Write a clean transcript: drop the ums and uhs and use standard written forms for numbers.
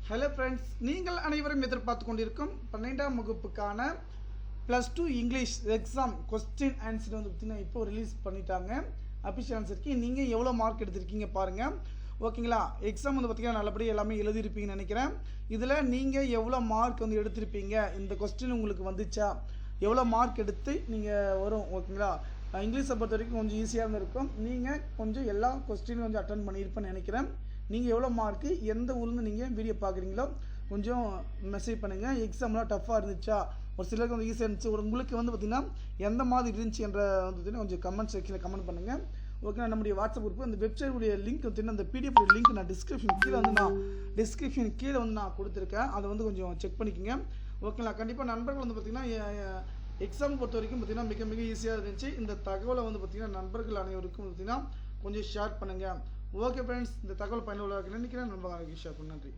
Hello friends, நீங்கள் அனைவரும் எதிர்பார்த்து கொண்டிருக்கும் 12ஆம் வகுப்புக்கான +2 இங்கிலீஷ் எக்ஸாம் கொஸ்டின் ஆன்சர் வந்து பார்த்தீங்கன்னா இப்போ ரிலீஸ் பண்ணிட்டாங்க. அஃபிஷியல் ஆன்சருக்கு நீங்கள் எவ்வளோ மார்க் எடுத்திருக்கீங்க பாருங்கள். ஓகேங்களா, எக்ஸாம் வந்து பார்த்தீங்கன்னா நல்லபடியாக எல்லாமே எழுதியிருப்பீங்கன்னு நினைக்கிறேன். இதில் நீங்கள் எவ்வளோ மார்க் வந்து எடுத்திருப்பீங்க, இந்த கொஸ்டின் உங்களுக்கு வந்துச்சா, எவ்வளோ மார்க் எடுத்து நீங்கள் வரும். ஓகேங்களா, இங்கிலீஷை பொறுத்த வரைக்கும் கொஞ்சம் ஈஸியாக இருக்கும். நீங்கள் கொஞ்சம் எல்லா கொஸ்டினும் கொஞ்சம் அட்டன் பண்ணியிருப்பேன்னு நினைக்கிறேன். நீங்கள் எவ்வளோ மார்க்கு, எந்த ஊர்லேருந்து நீங்கள் வீடியோ பார்க்குறீங்களோ கொஞ்சம் மெசேஜ் பண்ணுங்கள். எக்ஸாம்லாம் டஃப்பாக இருந்துச்சா, ஒரு சிலருக்கு வந்து ஈஸியாக இருந்துச்சு, உங்களுக்கு வந்து பார்த்திங்கன்னா எந்த மாதிரி இருந்துச்சு என்ற வந்து கொஞ்சம் கமெண்ட் செக்ஷனில் கமெண்ட் பண்ணுங்கள். ஓகே, நம்முடைய வாட்ஸ்அப் குரூப் இந்த வெப்சைட்டுடைய லிங்க் வந்து அந்த பிடிஎஃப் லிங்க் நான் டிஸ்கிரிப்ஷன் கீழே வந்து நான் கொடுத்துருக்கேன். அதை வந்து கொஞ்சம் செக் பண்ணிக்கோங்க. ஓகேங்களா, கண்டிப்பாக நண்பர்கள் வந்து பார்த்திங்கன்னா எக்ஸாம் பொறுத்த வரைக்கும் பார்த்திங்கன்னா மிக மிக ஈஸியாக இருந்துச்சு. இந்த தகவலை வந்து பார்த்திங்கன்னா நண்பர்கள் அனைவருக்கும் பார்த்திங்கன்னா கொஞ்சம் ஷேர் பண்ணுங்கள். ஓகே ஃப்ரெண்ட்ஸ், இந்த தகவல் பயனுள்ளதாக நினைக்கிறேன். நண்பர்களுக்கு ஷேர் பண்ண நன்றி.